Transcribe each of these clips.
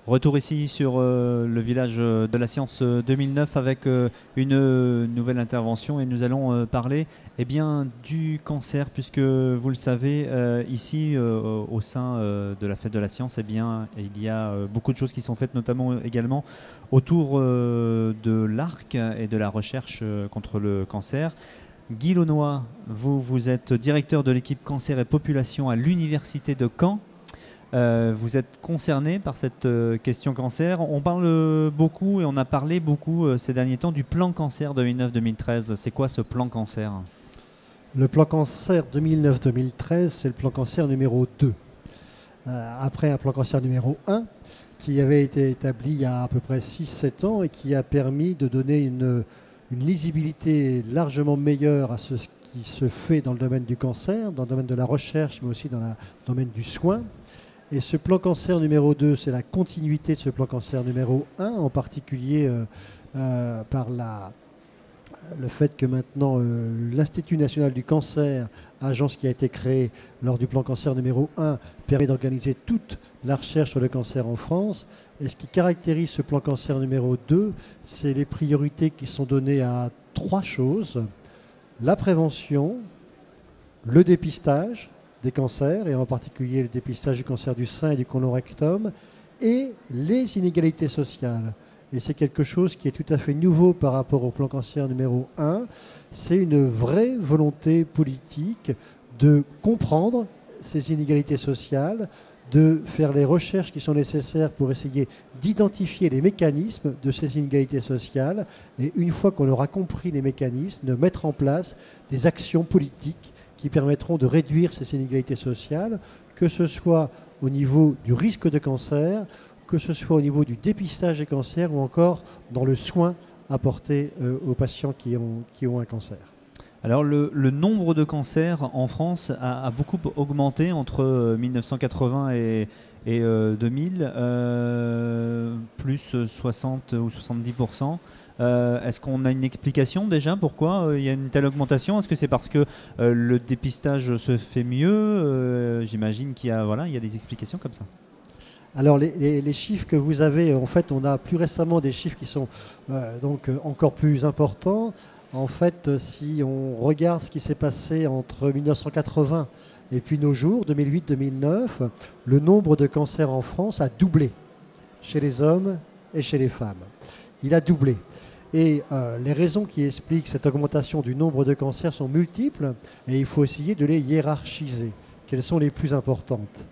Retour ici sur le village de la science 2009 avec une nouvelle intervention et nous allons parler bien, du cancer puisque vous le savez ici au sein de la fête de la science bien, il y a beaucoup de choses qui sont faites notamment également autour de l'ARC et de la recherche contre le cancer. Guy Launois, vous êtes directeur de l'équipe cancer et population à l'université de Caen. Vous êtes concerné par cette question cancer. On parle beaucoup et on a parlé beaucoup ces derniers temps du plan cancer 2009-2013. C'est quoi ce plan cancer? Le plan cancer 2009-2013, c'est le plan cancer numéro 2. Après un plan cancer numéro 1 qui avait été établi il y a à peu près 6-7 ans et qui a permis de donner une lisibilité largement meilleure à ce qui se fait dans le domaine du cancer, dans le domaine de la recherche, mais aussi dans le domaine du soin. Et ce plan cancer numéro 2, c'est la continuité de ce plan cancer numéro 1, en particulier par le fait que maintenant l'Institut national du cancer, agence qui a été créée lors du plan cancer numéro 1, permet d'organiser toute la recherche sur le cancer en France. Et ce qui caractérise ce plan cancer numéro 2, c'est les priorités qui sont données à 3 choses: la prévention, le dépistage des cancers, et en particulier le dépistage du cancer du sein et du côlon rectum, et les inégalités sociales. Et c'est quelque chose qui est tout à fait nouveau par rapport au plan cancer numéro 1. C'est une vraie volonté politique de comprendre ces inégalités sociales, de faire les recherches qui sont nécessaires pour essayer d'identifier les mécanismes de ces inégalités sociales, et une fois qu'on aura compris les mécanismes, de mettre en place des actions politiques qui permettront de réduire ces inégalités sociales, que ce soit au niveau du risque de cancer, que ce soit au niveau du dépistage des cancers ou encore dans le soin apporté aux patients qui ont un cancer. Alors le nombre de cancers en France a beaucoup augmenté entre 1980 et 2000, plus 60 ou 70%. Est-ce qu'on a une explication déjà pourquoi il y a une telle augmentation? Est-ce que c'est parce que le dépistage se fait mieux? J'imagine qu'il y a, il y a des explications comme ça. Alors les chiffres que vous avez, en fait, on a plus récemment des chiffres qui sont donc encore plus importants. En fait, si on regarde ce qui s'est passé entre 1980 et puis nos jours, 2008-2009, le nombre de cancers en France a doublé chez les hommes et chez les femmes. Il a doublé. Et les raisons qui expliquent cette augmentation du nombre de cancers sont multiples et il faut essayer de les hiérarchiser. Quelles sont les plus importantes?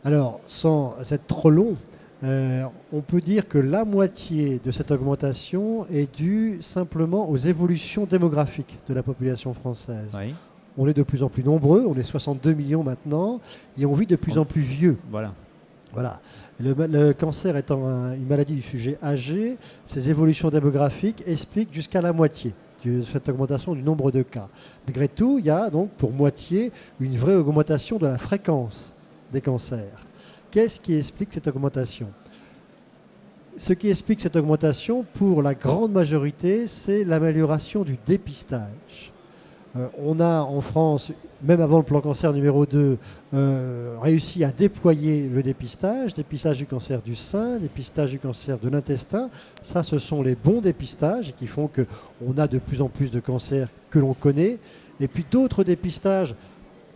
Alors, sans être trop long, on peut dire que la moitié de cette augmentation est due simplement aux évolutions démographiques de la population française. Oui. On est de plus en plus nombreux, on est 62 millions maintenant, et on vit de plus en plus vieux. Voilà. Le cancer étant une maladie du sujet âgé, ces évolutions démographiques expliquent jusqu'à la moitié de cette augmentation du nombre de cas. Malgré tout, il y a donc pour moitié une vraie augmentation de la fréquence des cancers. Qu'est-ce qui explique cette augmentation? Ce qui explique cette augmentation, pour la grande majorité, c'est l'amélioration du dépistage. On a en France, même avant le plan cancer numéro 2, réussi à déployer le dépistage du cancer du sein, dépistage du cancer de l'intestin. Ça, ce sont les bons dépistages qui font qu'on a de plus en plus de cancers que l'on connaît. Et puis d'autres dépistages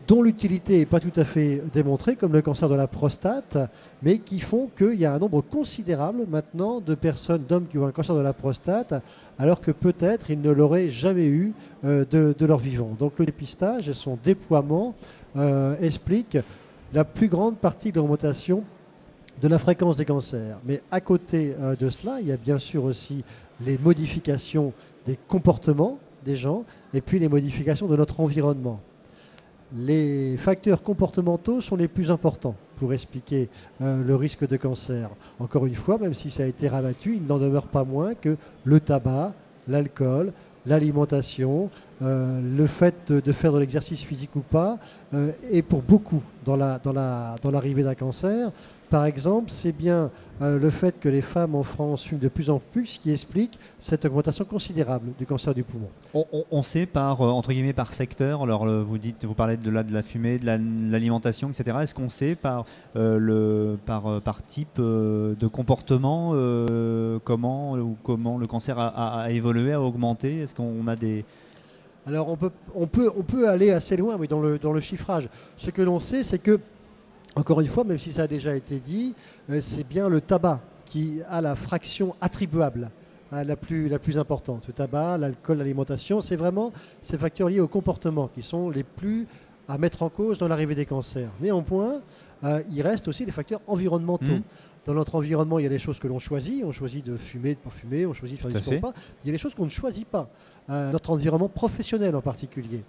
dont l'utilité n'est pas tout à fait démontrée, comme le cancer de la prostate, mais qui font qu'il y a un nombre considérable maintenant de personnes, d'hommes qui ont un cancer de la prostate, alors que peut-être ils ne l'auraient jamais eu de leur vivant. Donc le dépistage et son déploiement expliquent la plus grande partie de l'augmentation de la fréquence des cancers. Mais à côté de cela, il y a bien sûr aussi les modifications des comportements des gens et puis les modifications de notre environnement. Les facteurs comportementaux sont les plus importants pour expliquer le risque de cancer. Encore une fois, même si ça a été rabattu, il n'en demeure pas moins que le tabac, l'alcool, l'alimentation, le fait de faire de l'exercice physique ou pas, est pour beaucoup dans l'arrivée d'un cancer. Par exemple, c'est bien le fait que les femmes en France fument de plus en plus qui explique cette augmentation considérable du cancer du poumon. On sait par, entre guillemets, par secteur, alors vous parlez de la fumée, de l'alimentation, etc. Est-ce qu'on sait par type de comportement comment le cancer a évolué, a augmenté? Est-ce qu'on a des... Alors on peut aller assez loin, oui, dans le chiffrage. Ce que l'on sait, c'est que, encore une fois, même si ça a déjà été dit, c'est bien le tabac qui a la fraction attribuable la plus importante. Le tabac, l'alcool, l'alimentation, c'est vraiment ces facteurs liés au comportement qui sont les plus à mettre en cause dans l'arrivée des cancers. Néanmoins, il reste aussi les facteurs environnementaux. Dans notre environnement, il y a des choses que l'on choisit. On choisit de fumer, de ne pas fumer, on choisit de faire du sport ou pas. Il y a des choses qu'on ne choisit pas. Notre environnement professionnel en particulier.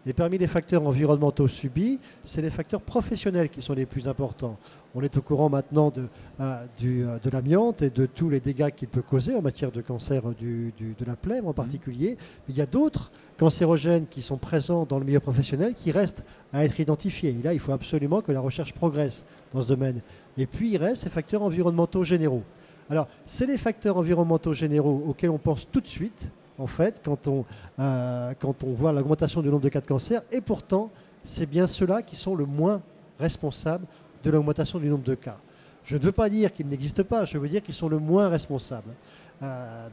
Et parmi les facteurs environnementaux subis, c'est les facteurs professionnels qui sont les plus importants. On est au courant maintenant de l'amiante et de tous les dégâts qu'il peut causer en matière de cancer de la plèvre en particulier. Mais il y a d'autres cancérogènes qui sont présents dans le milieu professionnel qui restent à être identifiés. Et là, il faut absolument que la recherche progresse dans ce domaine. Et puis, il reste ces facteurs environnementaux généraux. Alors, c'est les facteurs environnementaux généraux auxquels on pense tout de suite, en fait, quand on voit l'augmentation du nombre de cas de cancer. Et pourtant, c'est bien ceux-là qui sont le moins responsables de l'augmentation du nombre de cas. Je ne veux pas dire qu'ils n'existent pas, je veux dire qu'ils sont le moins responsables.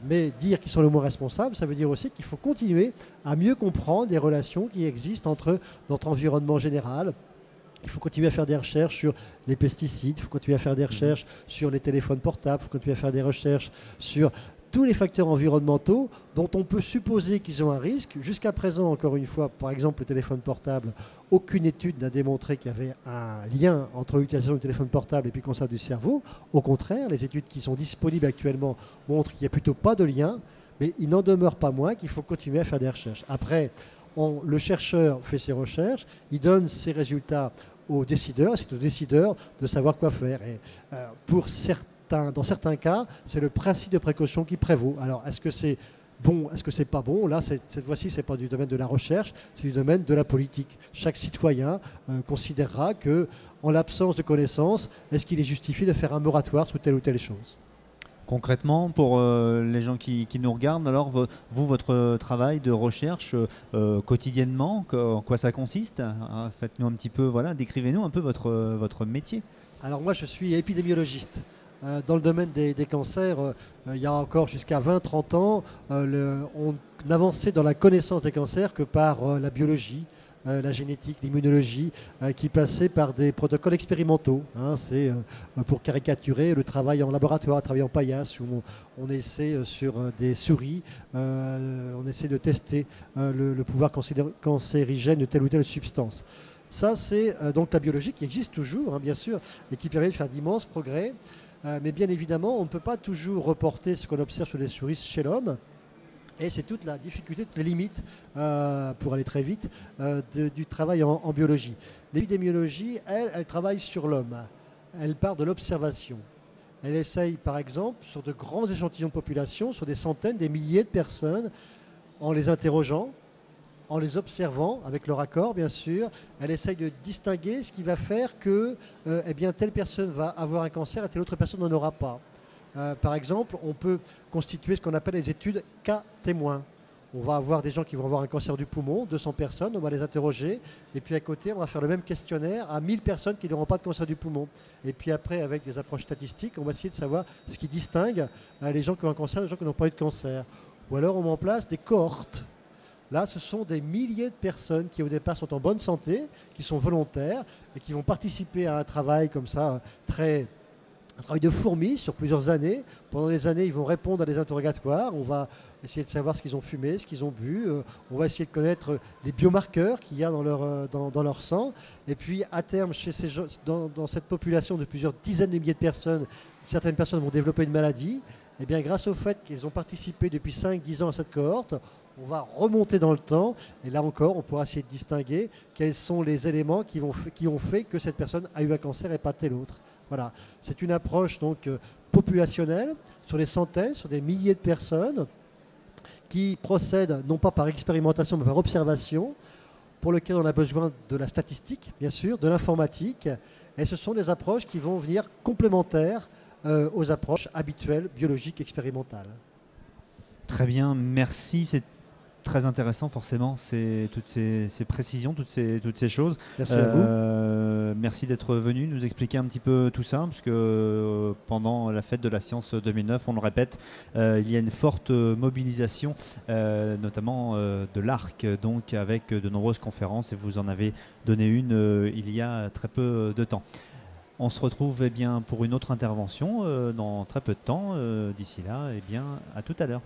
Mais dire qu'ils sont le moins responsables, ça veut dire aussi qu'il faut continuer à mieux comprendre les relations qui existent entre notre environnement général. Il faut continuer à faire des recherches sur les pesticides, il faut continuer à faire des recherches sur les téléphones portables, il faut continuer à faire des recherches sur tous les facteurs environnementaux dont on peut supposer qu'ils ont un risque. Jusqu'à présent, encore une fois, par exemple le téléphone portable, aucune étude n'a démontré qu'il y avait un lien entre l'utilisation du téléphone portable et puis le cancer du cerveau. Au contraire, les études qui sont disponibles actuellement montrent qu'il n'y a plutôt pas de lien, mais il n'en demeure pas moins qu'il faut continuer à faire des recherches. Après, le chercheur fait ses recherches, il donne ses résultats aux décideurs, c'est aux décideurs de savoir quoi faire. Et dans certains cas, c'est le principe de précaution qui prévaut. Alors, est-ce que c'est bon, est-ce que c'est pas bon? Là, cette fois-ci, ce n'est pas du domaine de la recherche, c'est du domaine de la politique. Chaque citoyen considérera que, en l'absence de connaissances, est-ce qu'il est justifié de faire un moratoire sur telle ou telle chose? Concrètement, pour les gens qui nous regardent, alors votre travail de recherche quotidiennement, en quoi ça consiste? Faites-nous un petit peu, voilà, décrivez-nous un peu votre métier. Alors moi, je suis épidémiologiste. Dans le domaine des cancers, il y a encore jusqu'à 20-30 ans, on n'avançait dans la connaissance des cancers que par la biologie, la génétique, l'immunologie, qui passait par des protocoles expérimentaux. C'est pour caricaturer le travail en laboratoire, le travail en paillasse, où on essaie sur des souris, on essaie de tester le pouvoir cancérigène de telle ou telle substance. Ça, c'est donc la biologie qui existe toujours, bien sûr, et qui permet de faire d'immenses progrès. Mais bien évidemment, on ne peut pas toujours reporter ce qu'on observe sur les souris chez l'homme. Et c'est toute la difficulté, toutes les limites, pour aller très vite, du travail en biologie. L'épidémiologie, elle travaille sur l'homme. Elle part de l'observation. Elle essaye, par exemple, sur de grands échantillons de population, sur des centaines, des milliers de personnes, en les interrogeant, en les observant, avec leur accord bien sûr, elle essaye de distinguer ce qui va faire que telle personne va avoir un cancer et telle autre personne n'en aura pas. Par exemple, on peut constituer ce qu'on appelle les études cas témoins. On va avoir des gens qui vont avoir un cancer du poumon, 200 personnes, on va les interroger, et puis à côté, on va faire le même questionnaire à 1000 personnes qui n'auront pas de cancer du poumon. Et puis après, avec des approches statistiques, on va essayer de savoir ce qui distingue les gens qui ont un cancer des gens qui n'ont pas eu de cancer. Ou alors, on met en place des cohortes. Là, ce sont des milliers de personnes qui, au départ, sont en bonne santé, qui sont volontaires et qui vont participer à un travail comme ça, un travail de fourmi sur plusieurs années. Pendant des années, ils vont répondre à des interrogatoires. On va essayer de savoir ce qu'ils ont fumé, ce qu'ils ont bu. On va essayer de connaître les biomarqueurs qu'il y a dans leur sang. Et puis, à terme, dans cette population de plusieurs dizaines de milliers de personnes, certaines personnes vont développer une maladie. Et bien, grâce au fait qu'ils ont participé depuis 5-10 ans à cette cohorte, on va remonter dans le temps, et là encore, on pourra essayer de distinguer quels sont les éléments qui ont fait que cette personne a eu un cancer et pas tel autre. Voilà, c'est une approche donc populationnelle, sur des centaines, sur des milliers de personnes, qui procèdent non pas par expérimentation, mais par observation. pour lequel on a besoin de la statistique, bien sûr, de l'informatique. Et ce sont des approches qui vont venir complémentaires aux approches habituelles, biologiques, expérimentales. Très bien, merci. C'est très intéressant forcément, toutes ces précisions, toutes ces choses. Merci à vous. Merci d'être venu nous expliquer un petit peu tout ça, puisque pendant la fête de la science 2009, on le répète, il y a une forte mobilisation, notamment de l'ARC, donc avec de nombreuses conférences, et vous en avez donné une il y a très peu de temps. On se retrouve pour une autre intervention dans très peu de temps. D'ici là, à tout à l'heure.